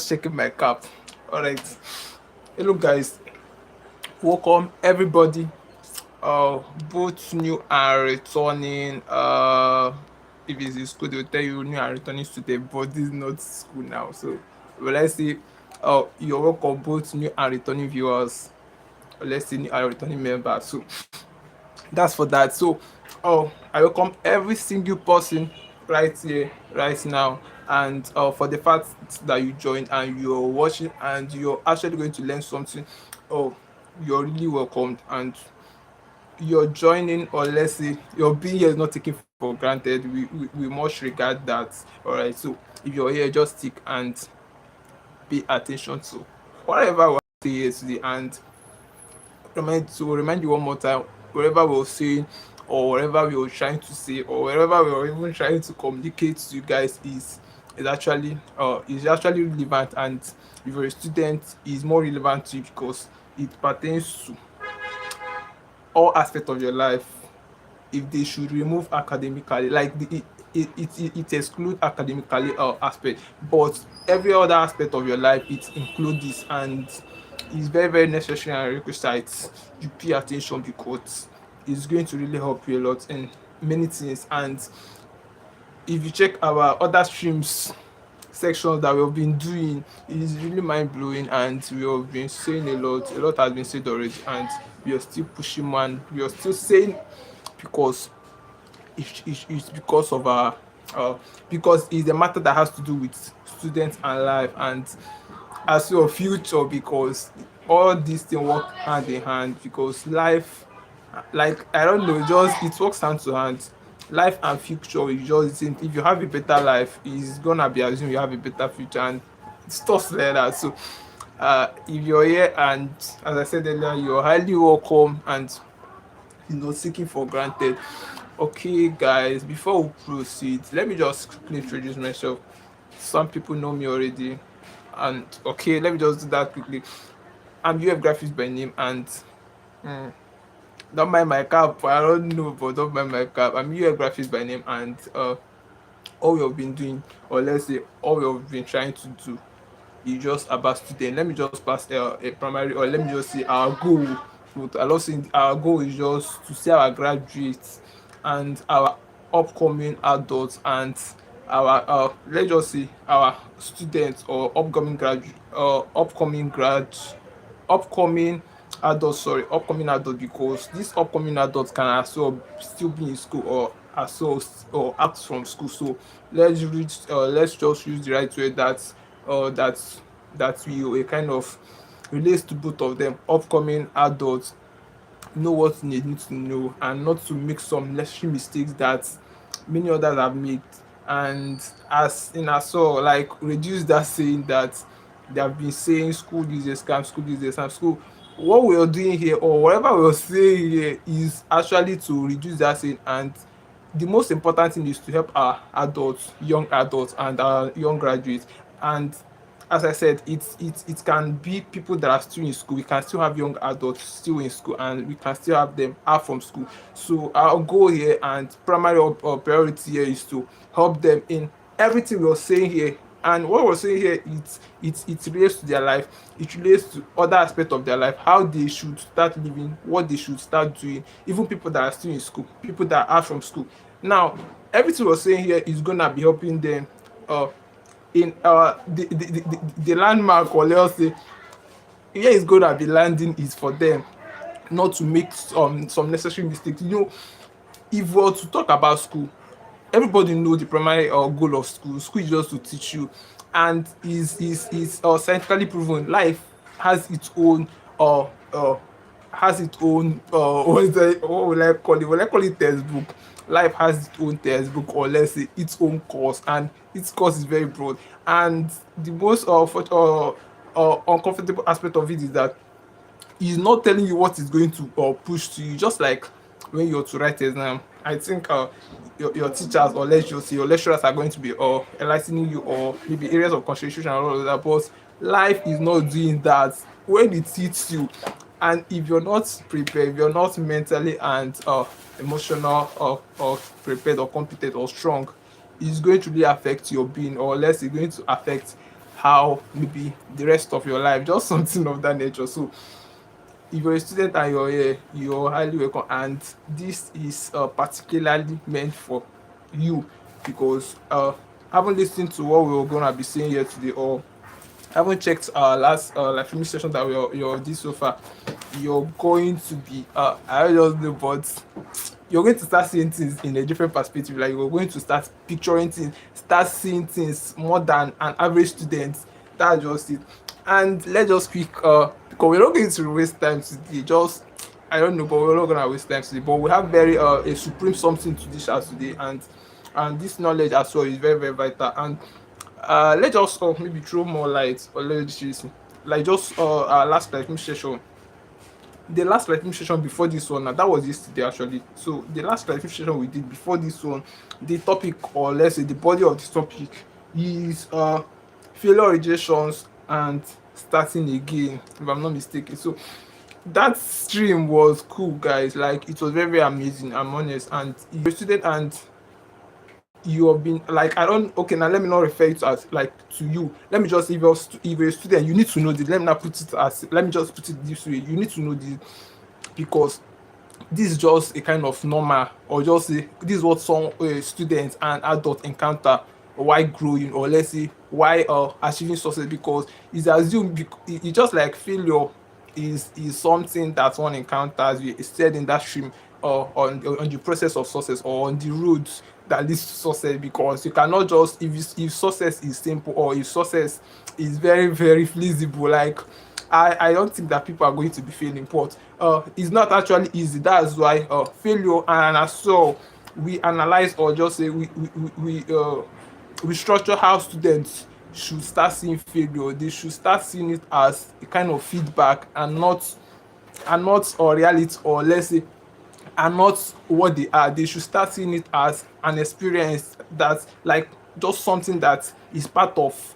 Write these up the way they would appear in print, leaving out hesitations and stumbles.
checking my cap. All right. Hello, guys. Welcome, everybody. Both new and returning. If it's in school, they'll tell you new and returning student, but this is not school now. So, well, let's say, you're welcome, both new and returning viewers. Or let's say new and returning members. So, that's for that. So, I welcome every single person right here, right now, and for the fact that you joined and you're watching and you're actually going to learn something. Oh, you're really welcomed, and you're joining, or let's say your being here is not taken for granted. We must regard that. All right. So if you're here, just stick and pay attention to whatever we say here today, and remind you one more time, whatever we were saying, or whatever we were trying to say, or whatever we were even trying to communicate to you guys is actually relevant, and if you're a student, is more relevant to you because it pertains to all aspects of your life. If they should remove academically, like it exclude academically aspect, but every other aspect of your life it includes this, and it's very very necessary and requisite you pay attention because it's going to really help you a lot in many things. And if you check our other streams sections that we've been doing, it is really mind blowing, and we have been saying a lot has been said already, and we are still pushing, man. We are still saying because it's because of our because it's a matter that has to do with students and life, and as your future, because all these things work hand in hand, because life, like I don't know, just it works hand to hand. Life and future is just the same. If you have a better life, it's gonna be assumed you have a better future, and stuff like that. So if you're here, and as I said earlier, you're highly welcome, and taken for granted. Okay, guys, before we proceed, let me just quickly introduce myself. Some people know me already, and okay, let me just do that quickly. I'm UF Graphics by name, and mm, don't mind my cap. I don't know, but don't mind my cap. I'm UF Graphics by name, and all we've been doing, or let's say all we've been trying to do, is just about student. Let me just pass a primary, or let me just say our goal. I love saying our goal is just to see our graduates and our upcoming adults, and our let's just say our students, or upcoming adults, sorry, upcoming adults, because these upcoming adults can as well still be in school, or as well or act from school. So let's just use the right way that uh that we kind of relates to both of them. Upcoming adults know what they need to know, and not to make some necessary mistakes that many others have made. And as well, like, reduce that saying that they have been saying school is a scam, school is a scam, school. What we are doing here, or whatever we are saying here, is actually to reduce that saying. And the most important thing is to help our adults, young adults, and our young graduates. And as I said, it can be people that are still in school. We can still have young adults still in school, and we can still have them out from school. So our goal here, and primary priority here, is to help them in everything we're saying here. And what we're saying here, it relates to their life. It relates to other aspects of their life, how they should start living, what they should start doing. Even people that are still in school, people that are from school. Now, everything we're saying here is gonna be helping them uh in the landmark, or let's say here is gonna be landing, is for them not to make some necessary mistakes. If we were to talk about school, everybody know the primary goal of school. School is just to teach you, and is scientifically proven. Life has its own uh, uh what is that, what will I call it? Will I call it textbook? Life has its own textbook, or let's say its own course, and its course is very broad. And the most uncomfortable aspect of it is that he's not telling you what is going to push to you. Just like when you're to write exam, I think your teachers, or let's just say your lecturers, are going to be enlightening you, or maybe areas of concentration and all of that. But life is not doing that. When it hits you, and if you're not prepared, if you're not mentally and emotional, or prepared, or competent, or strong, it's going to really affect your being, or less it's going to affect how maybe the rest of your life, just something of that nature. So if you're a student and you're here, you're highly welcome. And this is particularly meant for you because haven't listened to what we were gonna be saying here today, or haven't checked our last like filming session that you're did so far, you're going to be I don't know, but you're going to start seeing things in a different perspective. Like you're going to start picturing things, start seeing things more than an average student. That's just it. And let's just quick because we're not going to waste time today. Just I don't know, but we're not gonna waste time today. But we have very a supreme something to dish out today, and this knowledge as well is very vital. And let's just maybe throw more light, or let's just like just our last like session, the last lighting session before this one, now that was yesterday actually. So the last lighting session we did before this one, the topic, or let's say the body of this topic, is failure, rejections, and starting again, if I'm not mistaken. So that stream was cool, guys. Like it was very amazing, I'm honest. And you're a student and you have been like, I don't, okay, now let me not refer it as like to you. Let me just, if you're a student, you need to know this. Let me not put it as, let me just put it this way. You need to know this because this is just a kind of normal, or just a, this is what some students and adults encounter while growing, or let's say why achieving success, because it's assumed it's just like failure is something that one encounters. You said in that stream, or on the process of success, or on the road that leads to success, because you cannot just, if success is simple, or if success is very feasible, like I don't think that people are going to be failing, but it's not actually easy. That's why failure, and as so we analyze, or just say we structure how students should start seeing failure. They should start seeing it as a kind of feedback, and not or reality, or let's say, and not what they are. They should start seeing it as an experience, that like just something that is part of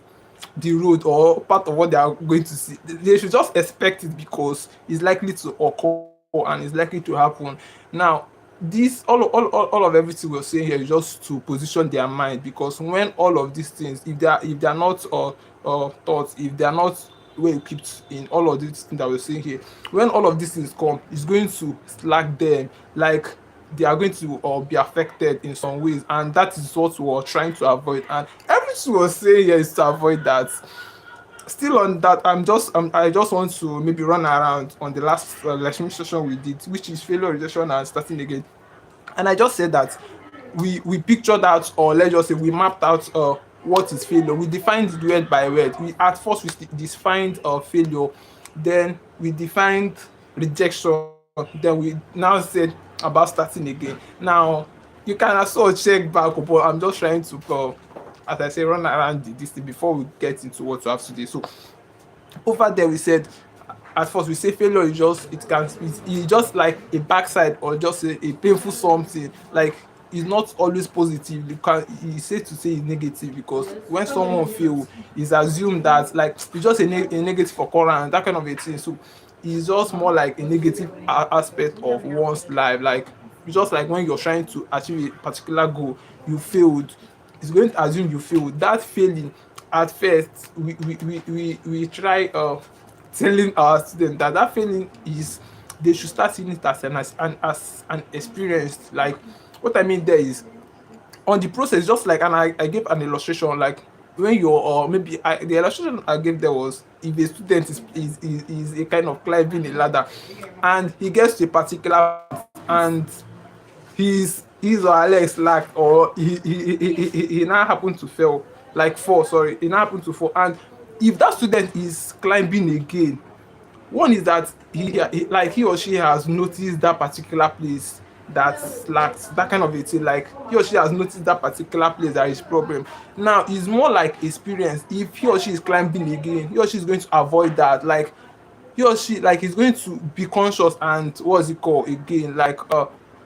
the road, or part of what they are going to see. They should just expect it because it's likely to occur, and it's likely to happen. Now, this all of everything we're saying here is just to position their mind, because when all of these things, if they are not thought, if they are not well equipped in all of these things that we're saying here, when all of these things come, it's going to slack them. Like they are going to be affected in some ways, and that is what we're trying to avoid. And everything we're saying here is to avoid that. Still on that, I just want to maybe run around on the last lesson session we did, which is failure, rejection, and starting again. And I just said that we pictured out, or let's just say we mapped out what is failure. We defined it word by word. We at first we defined failure, then we defined rejection, then we now said about starting again. Now you can also check back, but I'm just trying to as I say, run around this thing before we get into what we have today. So over there we said, at first we say failure is just, it's just like a backside, or just a painful something. Like it's not always positive. You can, it's safe to say it's negative, because when someone fail, it's assumed that like it's just a negative occurrence, that kind of a thing. So it's just more like a negative aspect of one's life. Like it's just like when you're trying to achieve a particular goal, you failed, it's going to assume you failed. That failing, at first we try telling our students that failing is, they should start seeing it as an experience. Like what I mean there is, on the process, just like, and I gave an illustration, like when you're, or maybe the illustration I gave there was, if a student is a kind of climbing a ladder, and he gets to a particular point, and his or her legs slack, or he now happen to fail, like fall, sorry, he now happen to fall. And if that student is climbing again, one is that like he or she has noticed that particular place that lacks, that kind of a thing. Like he or she has noticed that particular place that is problem. Now it's more like experience. If he or she is climbing again, he or she is going to avoid that. Like he or she, like, is going to be conscious, and what's it called again, like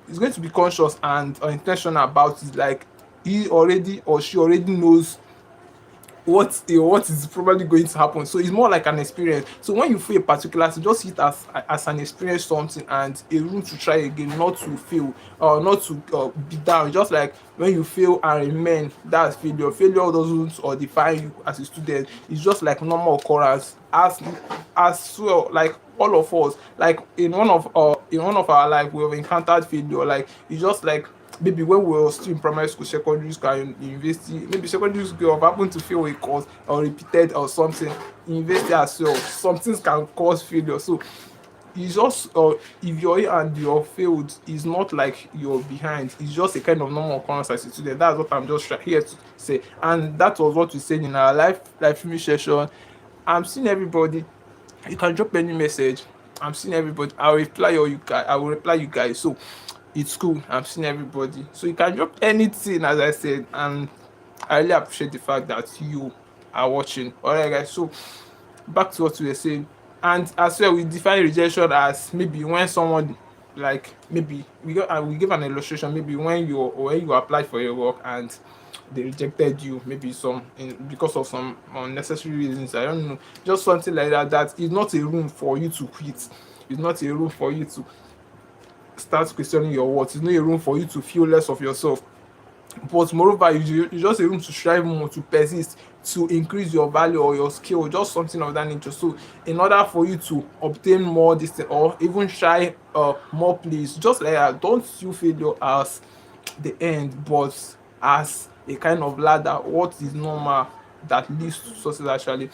is going to be conscious and intentional about it. Like he already, or she already knows what is probably going to happen. So it's more like an experience. So when you fail a particular thing, just see it as an experience, something, and a room to try again, not to fail or not to be down. Just like when you fail and remain, that's failure. Failure doesn't define you as a student. It's just like normal occurrence as well. Like all of us, like in one of our life, we have encountered failure. Like it's just like maybe when we were still in primary school, secondary school, and university, maybe secondary school have happened to fail a course or repeated or something. University as well, some things can cause failure. So it's just if you're here and you're failed, it's not like you're behind. It's just a kind of normal occurrence as a student. That's what I'm just here to say. And that was what we said in our live streaming session. I'm seeing everybody. You can drop any message. I'm seeing everybody. I will reply you guys. So it's cool. I'm seeing everybody. So you can drop anything, as I said, and I really appreciate the fact that you are watching. Alright guys, so back to what we were saying. And as well, we define rejection as maybe when someone, like maybe we give an illustration, maybe when you apply for your work and they rejected you, maybe because of some unnecessary reasons, I don't know, just something like that. That is not a room for you to quit. It's not a room for you to start questioning your worth. It's not a room for you to feel less of yourself. But moreover, it's just a room to strive more, to persist, to increase your value or your skill, just something of that nature. So in order for you to obtain more this thing, or even try more plays, just like that, don't you failure as the end, but as a kind of ladder, what is normal that leads to success actually.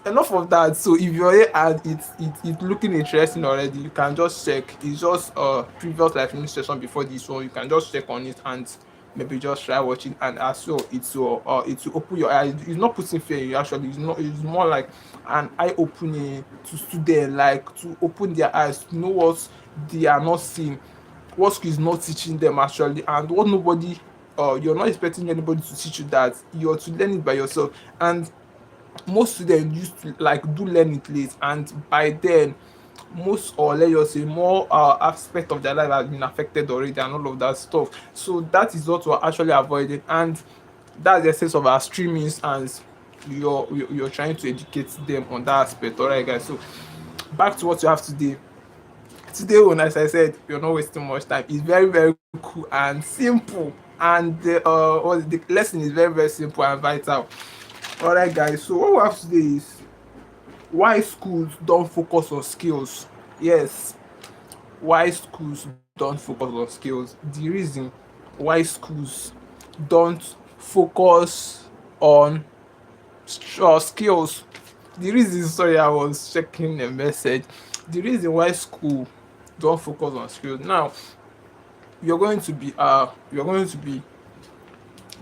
Enough of that. So if you're here and it's looking interesting already, you can just check. It's just previous live streaming session before this one. You can just check on it and maybe just try watching, and as well it will open your eyes. It's not putting fear in you actually. It's more like an eye opening to students, like to open their eyes to know what they are not seeing, what school is not teaching them actually, and what nobody you're not expecting anybody to teach you, that you're to learn it by yourself. And most students used to like do learn it late, and by then most, or let us say more aspect of their life has been affected already and all of that stuff. So that is what we're actually avoiding, and that's the essence of our streamings, and you're trying to educate them on that aspect. All right guys, so back to what you have today one. As I said, you're not wasting much time. It's very very cool and simple, and the lesson is very very simple and vital. All right guys, so what we have today is why schools don't focus on skills. Yes, why schools don't focus on skills. The reason why schools don't focus on skills. The reason, sorry, I was checking a message. The reason why school don't focus on skills. Now you're going to be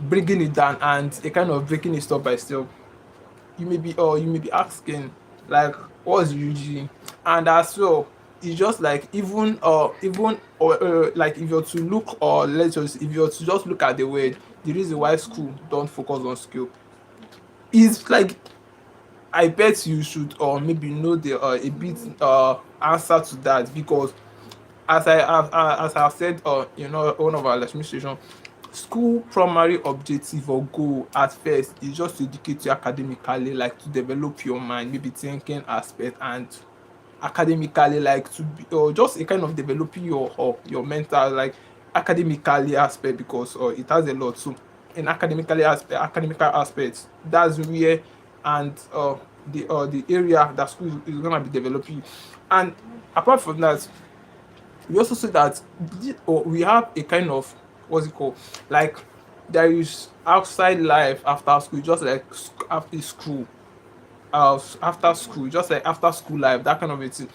bringing it down and a kind of breaking it step by step. You may be asking, like, what's the UG? And as well, it's just like even or like if you're to look, or let's just, if you're to just look at the word, the reason why school don't focus on skill is like, I bet you should or maybe know the a bit answer to that, because as I've said, one of our administration, school primary objective or goal at first is just to educate you academically, like to develop your mind, maybe thinking aspect, and academically, like to be, or just a kind of developing your mental, like academically aspect, because it has a lot. So in academical aspects, that's where, and the area that school is gonna be developing. And apart from that, we also see that we have a kind of, what's it called, like there is outside life after school, just like after school, just like after school life, that kind of a thing.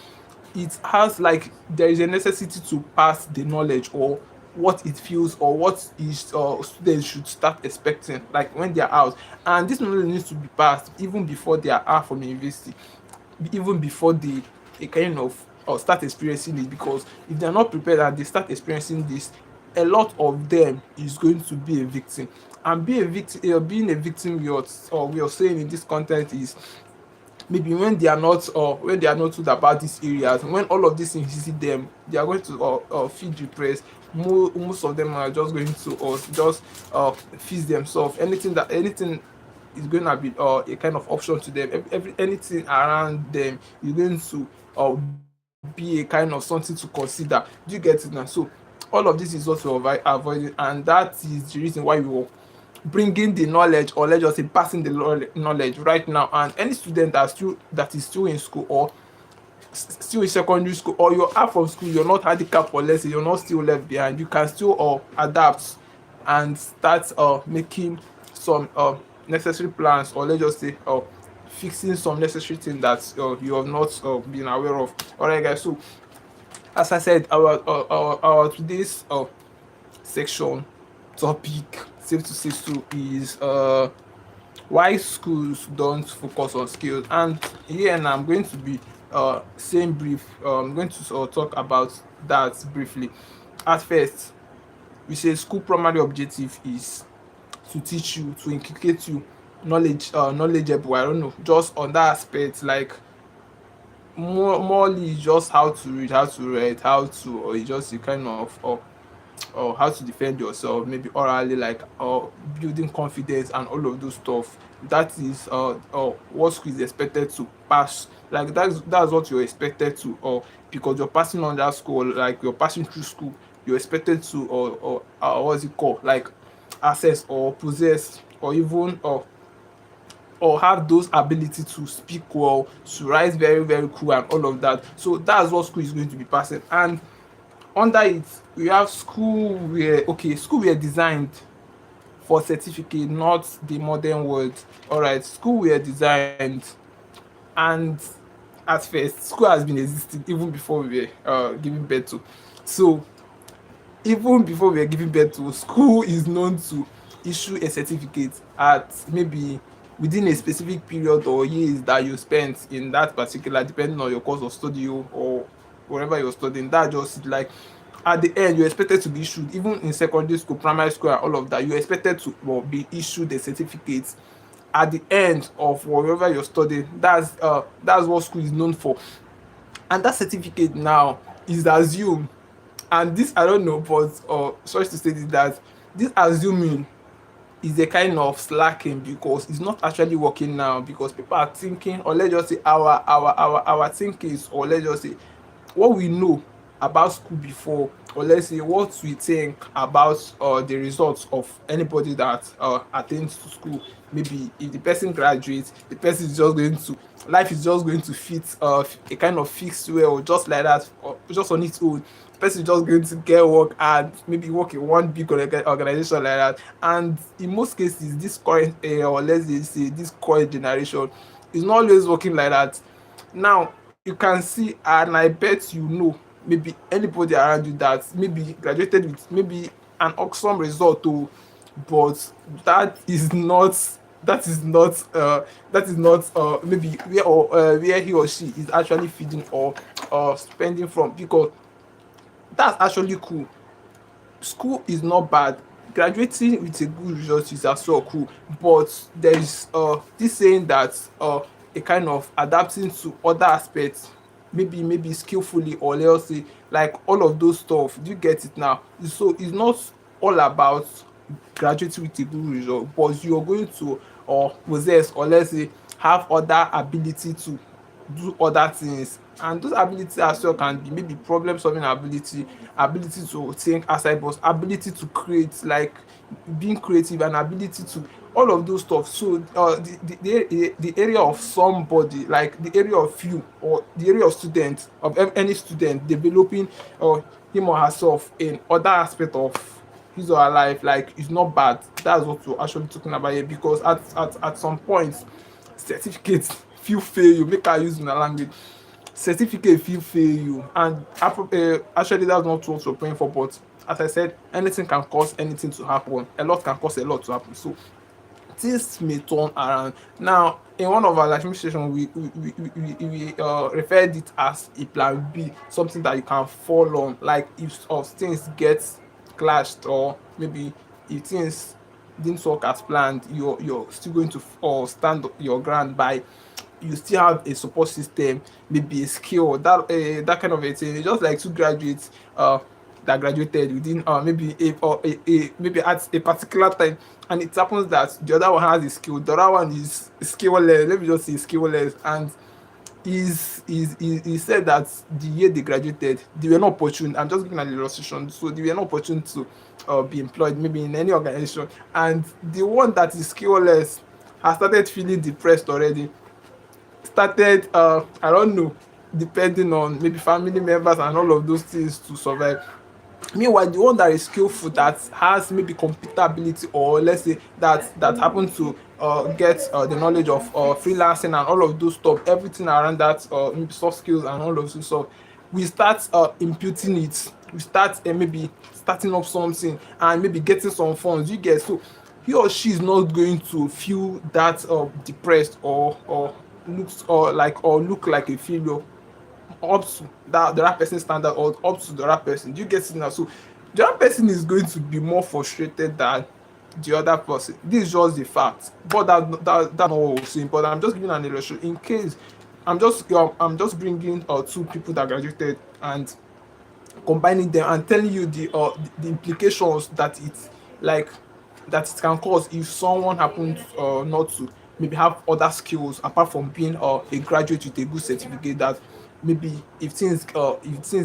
It has like, there is a necessity to pass the knowledge, or what it feels, or what is students should start expecting, like when they are out. And this knowledge needs to be passed even before they are out from university, even before they kind of start experiencing it. Because if they are not prepared and they start experiencing this, a lot of them is going to be a victim. And being a victim, we are saying in this content, is maybe when they are not told about these areas, when all of these things visit them, they are going to feel depressed. Most of them are just going to just fix themselves, anything is going to be a kind of option to them. Anything around them is going to be a kind of something to consider. Do you get it now? So all of this is what we're avoiding, and that is the reason why we will bringing the knowledge, or let's just say passing the knowledge right now. And any student that is still in school, or still in secondary school, or you're out from school, you're not handicapped, or let's say you're not still left behind, you can still adapt and start making some necessary plans, or let's just say fixing some necessary things that you have not been aware of. All right, guys. So as I said, our today's section topic, safe to say so, is why schools don't focus on skills. And here now I'm going to be saying brief. I'm going to talk about that briefly. At first, we say school primary objective is to teach you, to inculcate you knowledgeable, I don't know, just on that aspect, like morely just how to read, how to write, how to, or just a kind of or how to defend yourself, maybe orally, like building confidence and all of those stuff. That is what school is expected to pass. Like that's what you're expected to, or because you're passing on that school, like you're passing through school, you're expected to, or what's it called, like access or possess, or even or have those ability to speak well, to write very very cool and all of that. So that's what school is going to be passing. And under it, we have school where, okay, school were designed for certificate, not the modern world. All right, school were designed, and at first school has been existing even before we were giving birth to. So even before we were giving birth to, school is known to issue a certificate at maybe within a specific period or years that you spent in that particular, depending on your course of study or wherever you're studying. That just like at the end you're expected to be issued, even in secondary school, primary school and all of that, you're expected to be issued a certificate at the end of wherever you're studying. That's what school is known for. And that certificate now is assumed, and this I don't know, but sorry to say this, that this assuming is a kind of slacking, because it's not actually working now, because people are thinking, or let's just say our thinking is, or let's just say what we know about school before, or let's say what we think about the results of anybody that attends to school. Maybe if the person graduates, the person is just going to, life is just going to fit a kind of fixed way, or just like that, or just on its own. The person is just going to get work and maybe work in one big organization like that. And in most cases, this current or let's say this current generation is not always working like that. Now you can see, and I bet you know, maybe anybody around you that maybe graduated with maybe an awesome result too, but that is not maybe where he or she is actually feeding or spending from, because that's actually cool. School is not bad. Graduating with a good result is as well cool, but there is this saying that a kind of adapting to other aspects, maybe skillfully, or let's say like all of those stuff. Do you get it now? So it's not all about graduating with a good result, but you're going to or possess, or let's say have other ability to do other things. And those abilities as well can be maybe problem solving ability, ability to think outside box, ability to create, like being creative, and ability to all of those stuff. So the area of somebody, like the area of you, or the area of student, of any student developing him or herself in other aspect of his or her life, like it's not bad. That's what we're actually talking about here, because at some point certificates fit fail you. Make I use una language, certificate fit fail you. And actually that's not what we're praying for, but as I said, anything can cause anything to happen, a lot can cause a lot to happen. So things may turn around. Now in one of our life session, we referred it as a plan B, something that you can fall on, like if things get clashed, or maybe if things didn't work as planned, you're still going to stand your ground by, you still have a support system, maybe a skill, that kind of a thing. It's just like two graduates that graduated within maybe maybe at a particular time, and it happens that the other one has a skill, the other one is skillless. Let me just say skillless, and he said that the year they graduated, they were not opportune. I'm just giving an illustration. So they were not opportune to be employed maybe in any organization. And the one that is skillless has started feeling depressed already. Started, I don't know, depending on maybe family members and all of those things to survive. Meanwhile, the one that is skillful, that has maybe computer ability, or let's say that happen to get the knowledge of freelancing and all of those stuff, everything around that, maybe soft skills and all of those stuff, we start imputing it. We start maybe starting up something and maybe getting some funds. You get, so he or she is not going to feel that depressed, or look like a failure up to that the other person standard, or up to the other person. Do you get it now? So the other person is going to be more frustrated than the other person. This is just the fact. But that's not what we're saying. But I'm just giving an illustration in case. I'm just bringing two people that graduated and combining them and telling you the implications that it, like, that it can cause if someone happens not to maybe have other skills apart from being a graduate with a good certificate, that maybe if things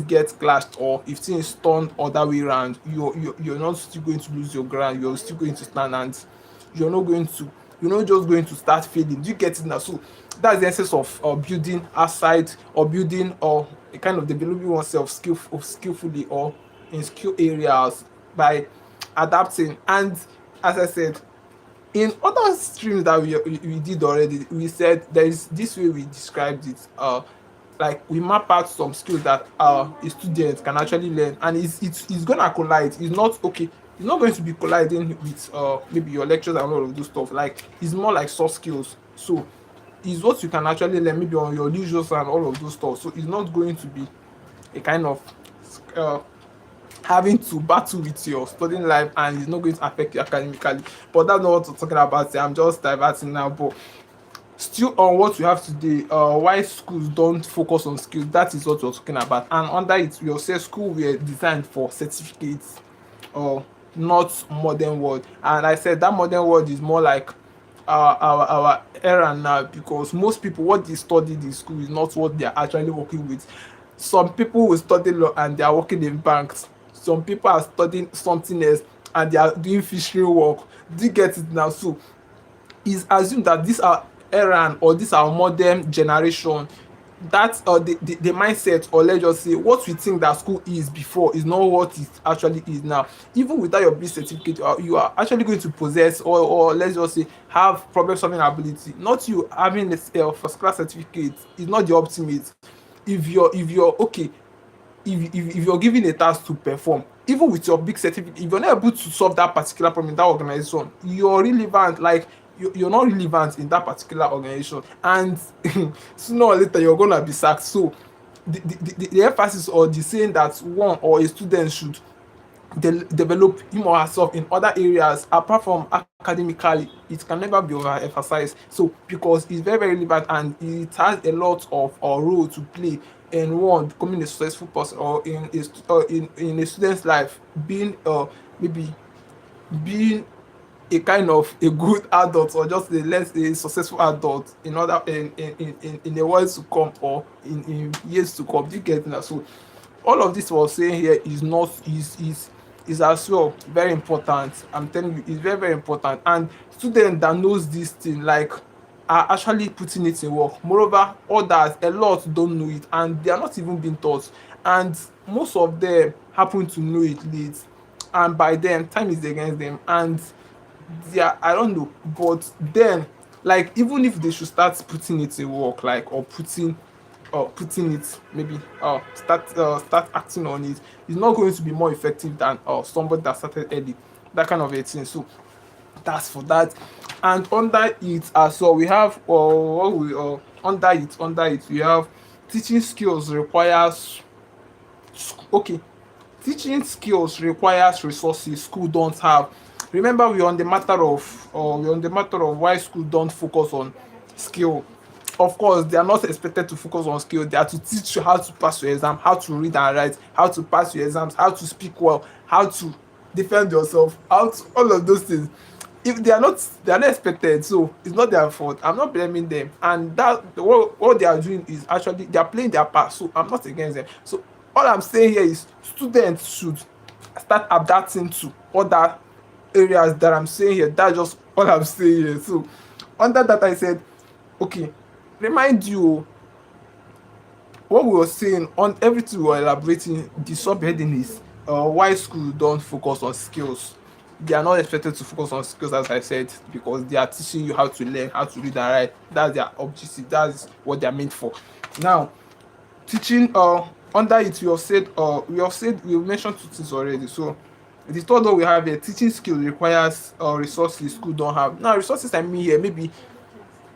get clashed, or if things turn other way around, you're not still going to lose your ground. You're still going to stand, and you're not going to you're not just going to start failing. Do you get it now? So that's the essence of building outside, or building, or a kind of developing oneself skillfully, or in skill areas, by adapting. And as I said, in other streams that we did already, we said there is this way we described it. Like, we map out some skills that a student can actually learn, and it's gonna collide. It's not okay. It's not going to be colliding with maybe your lectures and all of those stuff. Like, it's more like soft skills. So it's what you can actually learn maybe on your leisure and all of those stuff. So it's not going to be a kind of uh, having to battle with your studying life, and it's not going to affect you academically. But that's not what we're talking about here. I'm just diverting now. But still, on what we have today, why schools don't focus on skills, that is what we're talking about. And under it, we'll say school were designed for certificates, or not modern world. And I said that modern world is more like our era now, because most people, what they studied in school is not what they are actually working with. Some people will study law and they are working in banks. Some people are studying something else and they are doing fishery work. Do you get it now? So it's assumed that this our era, or this our modern generation, that the mindset, or let's just say what we think that school is before, is not what it actually is now. Even without your B certificate, you are actually going to possess, or let's just say have problem solving ability. Not you having a first class certificate is not the ultimate. If you're okay, if you're given a task to perform, even with your big certificate, if you're not able to solve that particular problem in that organization, you're relevant. Like, you're not relevant in that particular organization, and sooner or later you're gonna be sacked. So the emphasis, or the saying that one or a student should develop him or herself in other areas apart from academically, it can never be overemphasized. So because it's very, very relevant, and it has a lot of role to play in one becoming a successful person, or in a student's life, being maybe being a kind of a good adult, or just a successful adult in other in the world to come, or in years to come. Do you get that? So all of this we're saying here is not is as well very important. I'm telling you, it's very, very important. And students that knows this thing, like, are actually putting it in work. Moreover, others, a lot don't know it, and they are not even being taught. And most of them happen to know it late, and by then time is against them, and they are, I don't know. But then, like, even if they should start putting it in work, like, or putting it, maybe start acting on it, it's not going to be more effective than somebody that started early, that kind of a thing. So that's for that. And under it as well, we have what we under it we have teaching skills requires, okay, teaching skills requires resources school don't have. Remember, we're on the matter of why school don't focus on skill. of course they are not expected to focus on skill. They are to teach you how to pass your exam, how to read and write, how to pass your exams, how to speak well, how to defend yourself, how to all of those things. If they are not expected, so it's not their fault. I'm not blaming them, and that what they are doing is actually they are playing their part, so I'm not against them. So all I'm saying here is students should start adapting to other areas that I'm saying here. That's just all I'm saying here. So under that I said, okay, remind you what we were saying on everything we were elaborating. The subheading is why schools don't focus on skills. They are not expected to focus on skills, as I said, because they are teaching you how to learn, how to read and write. That's their objective. That's what they are meant for. Now, teaching under it, we have mentioned two things already. So the third one we have here, teaching skill requires resources school don't have. Now, resources I mean here, maybe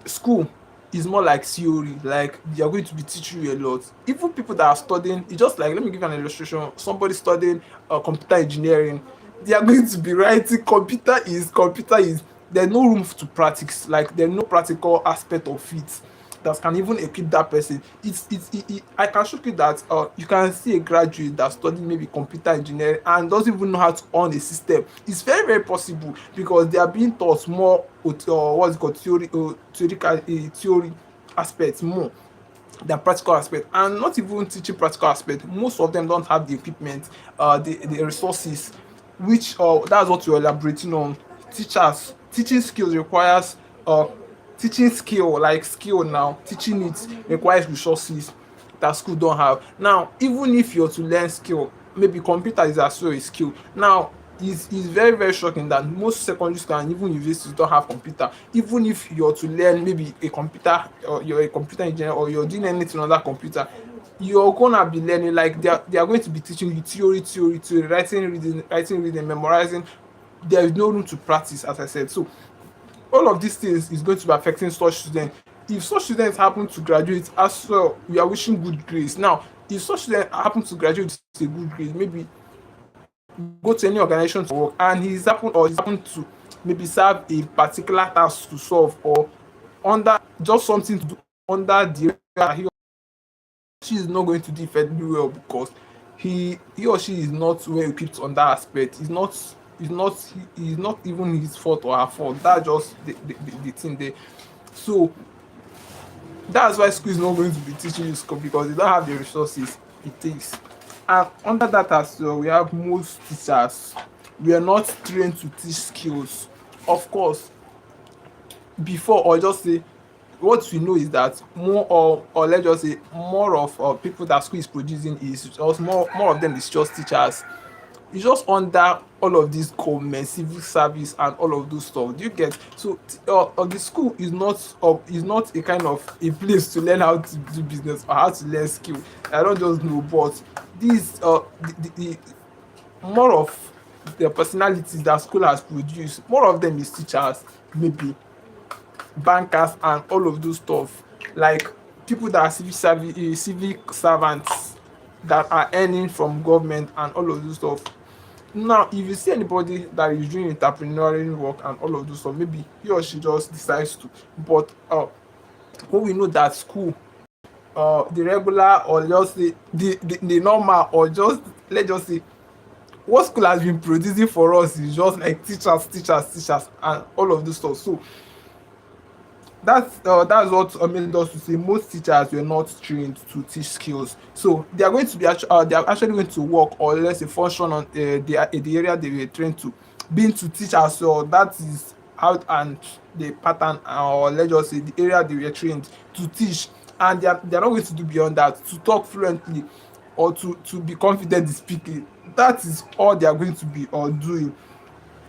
school is more like theory, like they are going to be teaching you a lot. Even people that are studying, it's just like, let me give you an illustration. Somebody studying computer engineering, they are going to be writing computer is there's no room to practice, like there's no practical aspect of it that can even equip that person. I can show you that you can see a graduate that studied maybe computer engineering and doesn't even know how to on a system. It's very very possible because they are being taught more what's it called, theory aspects more than practical aspect. And not even teaching practical aspect, most of them don't have the equipment, the resources, which that's what you're elaborating on. Teachers teaching skills requires teaching skill, like skill now, teaching it requires resources that school don't have. Now, even if you're to learn skill, maybe computer is as well a skill. Now, it's very very shocking that most secondary school and even universities don't have computer. Even if you're to learn maybe a computer, or you're a computer engineer, or you're doing anything on that computer, you're gonna be learning, like they are going to be teaching you theory, writing, reading, memorizing. There is no room to practice, as I said. So all of these things is going to be affecting such students. If such students happen to graduate as well, we are wishing good grades. Now, if such students happen to graduate with a good grade, maybe go to any organization to work, and he's happened to maybe serve a particular task to solve, or under just something to do under the area he or she is not going to do effectively well, because he or she is not well equipped on that aspect. It's not even his fault or her fault. That's just the thing there. So that's why school is not going to be teaching you school, because they don't have the resources it takes. And under that as well, we have most teachers. We are not trained to teach skills. Of course, before, or just say, what we know is that more, or let's just say more of people that school is producing is just more of them is just teachers. It's just under all of this government, civil service, and all of those stuff. Do you get? So the school is not a kind of a place to learn how to do business or how to learn skill. I don't just know, but these the more of the personalities that school has produced, more of them is teachers, maybe bankers, and all of those stuff, like people that are civic servants that are earning from government and all of those stuff. Now, if you see anybody that is doing entrepreneurial work and all of those stuff, maybe he or she just decides to. But when we know that school, the regular, or just the normal, or just let's just say what school has been producing for us is just like teachers, and all of this stuff. So that's what made us to say most teachers were not trained to teach skills. So they are going to be they are actually going to work, or let's say function on the area they were trained to being to teach as well. That is how, and the pattern, or let's just say the area they were trained to teach. And they are not going to do beyond that, to talk fluently, or to be confident in speaking. That is all they are going to be or doing.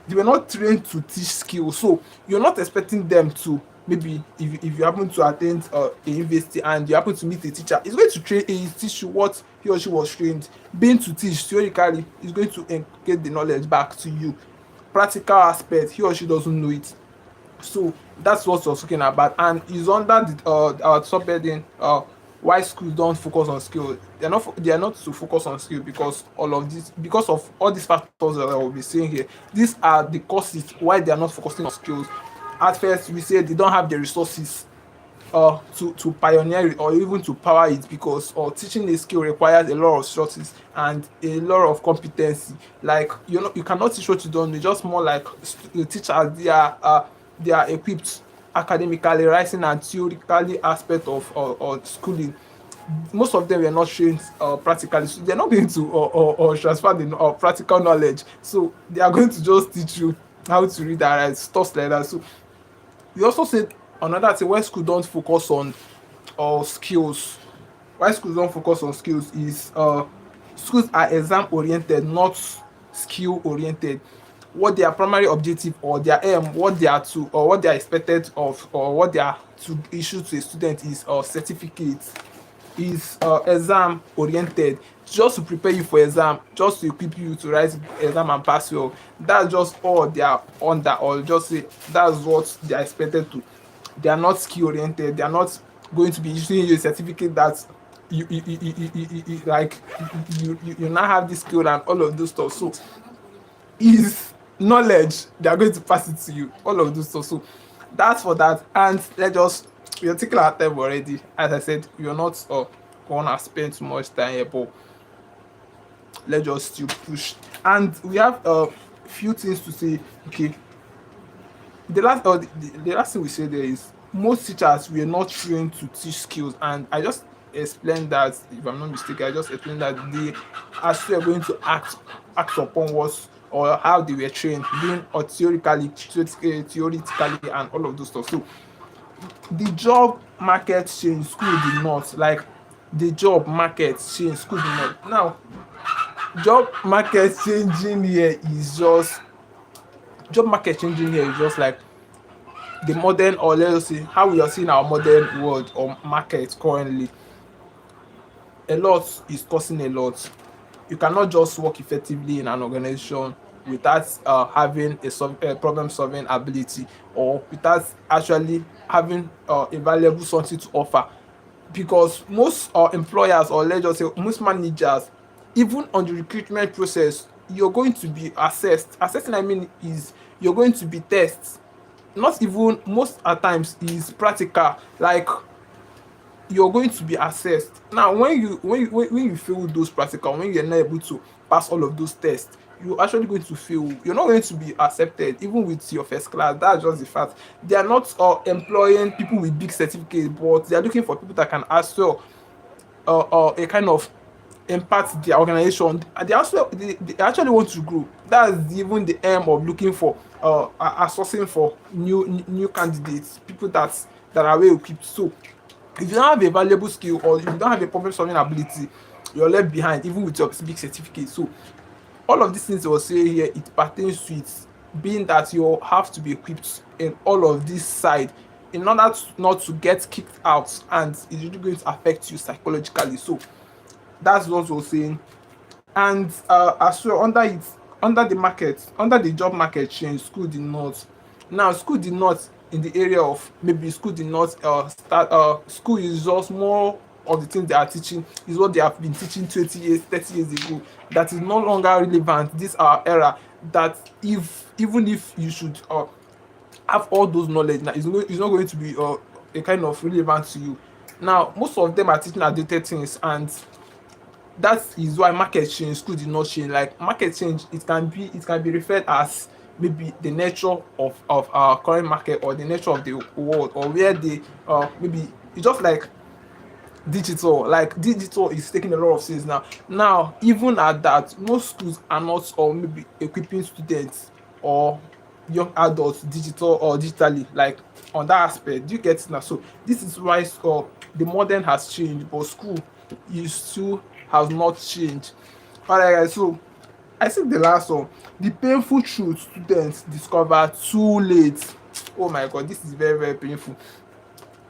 They were not trained to teach skills. So you're not expecting them to, maybe if you happen to attend a university and you happen to meet a teacher, he's going to teach you what he or she was trained being to teach. Theoretically, he's going to get the knowledge back to you. Practical aspect, he or she doesn't know it. So that's what we're talking about, and is under the our subheading, why schools don't focus on skill. They are not to focus on skill because of all these factors that I will be saying here. These are the causes why they are not focusing on skills. At first we say they don't have the resources. to pioneer it or even to power it, because teaching a skill requires a lot of resources and a lot of competency. Like, you cannot teach what you don't know. Just more like the teachers, they are equipped academically, writing and theoretically aspect of schooling. Most of them were not trained practically, so they're not going to or transfer the practical knowledge. So they are going to just teach you how to read and write, stuff like that. So you also said another thing, why school don't focus on skills. Why schools don't focus on skills is schools are exam oriented, not skill oriented. What their primary objective or their aim, what they are to or what they are expected of, or what they are to issue to a student is certificate, is exam oriented, just to prepare you for exam, just to equip you to write exam and pass well. That's just all they are under, or just say that's what they are expected to. They are not skill oriented. They are not going to be issuing you a certificate that like you now have this skill and all of those stuff. So is knowledge, they are going to pass it to you, all of those stuff. So that's for that. And let's just, we're taking our time already. As I said, we're not gonna spend too much time here, but let's just still push. And we have a few things to say. Okay, the last thing we say there is most teachers were not trained to teach skills, and I just explained that, if I'm not mistaken, I just explained that they are still going to act upon what or how they were trained, being or theoretically and all of those stuff. So the job market change, school did not. Like, the job market change, school did not. Now, job market changing here is just job market changing here is just like the modern, or let's say how we are seeing our modern world or market currently. A lot is costing a lot. You cannot just work effectively in an organization without having a problem solving ability, or without actually having a valuable something to offer. Because most employers, or let's just say most managers, even on the recruitment process, you're going to be assessed. Assessing, I mean, is you're going to be tested. Not even most at times is practical. Like, you're going to be assessed. Now, when you fail those practical, when you're not able to pass all of those tests, you're actually going to fail. You're not going to be accepted even with your first class. That's just the fact. They are not employing people with big certificates, but they are looking for people that can as well a kind of impact their organization. And they actually want to grow. That's even the aim of looking for sourcing for new candidates, people that are well equipped. So if you don't have a valuable skill, or if you don't have a problem solving ability, you're left behind even with your big certificate. So all of these things I was saying here, it pertains to it, being that you have to be equipped in all of this side in order not to get kicked out, and it's really going to affect you psychologically. So that's what we're saying. And as well, under the market, under the job market change, school did not. Now, school did not in the area of, maybe school did not start. School is just more of the things they are teaching is what they have been teaching 20 years, 30 years ago. That is no longer relevant. This our era. That if even if you should have all those knowledge, now it's not going to be a kind of relevant to you. Now, most of them are teaching outdated things, and that is why market change, school did not change. Like, market change, it can be referred as maybe the nature of our current market, or the nature of the world, or where they maybe it's just like digital. Like, digital is taking a lot of things now. Now, even at that, most schools are not, or maybe equipping students or young adults digital or digitally, like on that aspect. Do you get it now? So this is why the modern has changed, but school is still has not changed. Alright guys, so I think the last one, the painful truth students discover too late. Oh my god, this is very, very painful.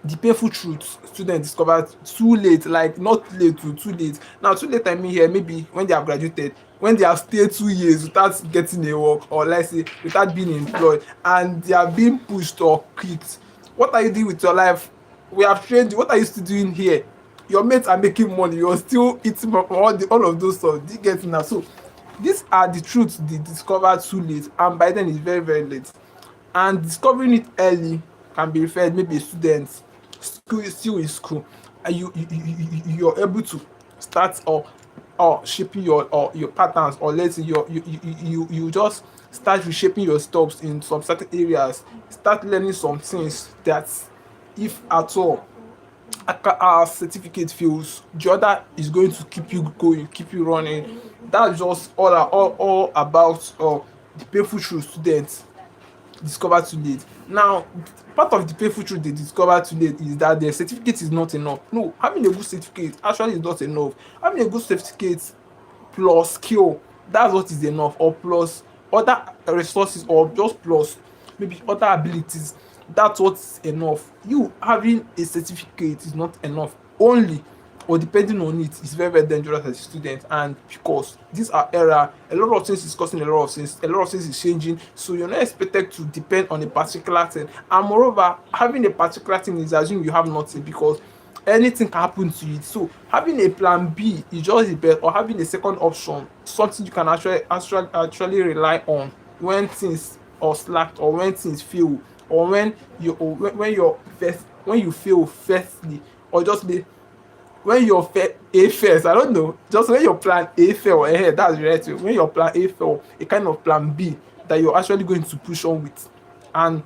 The painful truth students discovered too late, like not late to too late. Now, too late I mean here, maybe when they have graduated, when they have stayed 2 years without getting a work, or let's say without being employed, and they are being pushed or kicked. What are you doing with your life? We have trained you. What are you still doing here? Your mates are making money, you're still eating all of those stuff. Do you get it now? So these are the truths they discover too late, and by then it's very, very late. And discovering it early can be referred maybe a student still in school, and you're able to start or shaping your patterns, or let's say you just start reshaping your steps in some certain areas, start learning some things that, if at all our certificate fails, the other is going to keep you going, keep you running. That's just all about the painful truth students discover too late. Now, part of the painful truth they discover too late is that their certificate is not enough. No, having a good certificate actually is not enough. Having a good certificate plus skill, that's what is enough, or plus other resources, or just plus maybe other abilities, that's what's enough. You having a certificate is not enough only, or depending on it is very dangerous as a student. And because these are era, a lot of things is causing a lot of things is changing, so you're not expected to depend on a particular thing. And moreover, having a particular thing is assuming you have nothing, because anything can happen to it. So having a plan B is just the best, or having a second option, something you can actually rely on when things or slack, or when things fail, or when you fail firstly, or just the when your A fails, I don't know, just when your plan A fail, that's the right way. When your plan A fail, a kind of plan B that you're actually going to push on with, and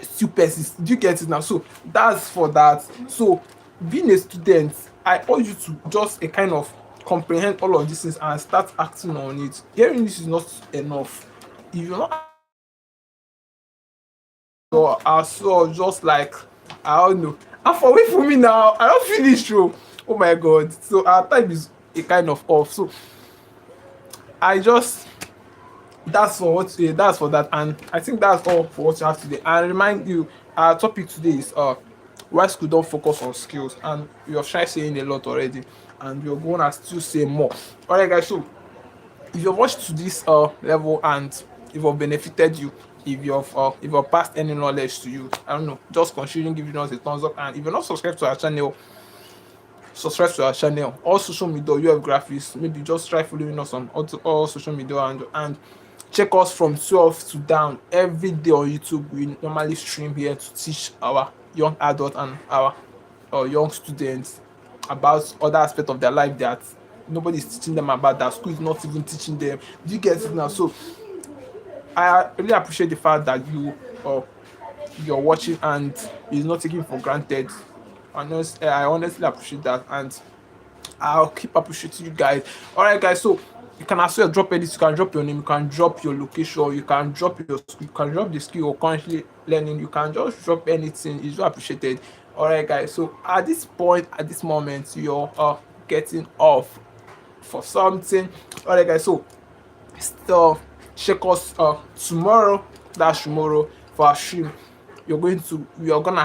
still persist. Do you get it now? So that's for that. So being a student, I urge you to just a kind of comprehend all of these things and start acting on it. Hearing this is not enough. If you're not, or also just like, I don't know, and for wait for me now, I don't finish through. Oh my god. So our time is a kind of off. So I just, that's for that. And I think that's all for what you have today. And remind you, our topic today is why school don't focus on skills, and you're trying saying a lot already, and we're gonna still say more. All right, guys. So if you've watched to this level, and if you've benefited you, if you've passed any knowledge to you, I don't know, just considering giving us a thumbs up. And if you're not subscribed to our channel, subscribe to our channel. All social media, you have graphics, maybe just try following us on all social media, and check us from 12 to down every day on YouTube. We normally stream here to teach our young adults and our young students about other aspects of their life that nobody is teaching them about, that school is not even teaching them. Do you get it now? So I really appreciate the fact that you're watching, and it's not taken for granted. I honestly appreciate that, and I'll keep appreciating you guys. All right, guys. So you can as well drop edits. You can drop your name. You can drop your location. You can drop your skill. You can drop the skill you're currently learning. You can just drop anything. It's so appreciated. All right, guys. So at this point, at this moment, you're getting off for something. All right, guys. So still check us tomorrow. That's tomorrow for our stream. We are gonna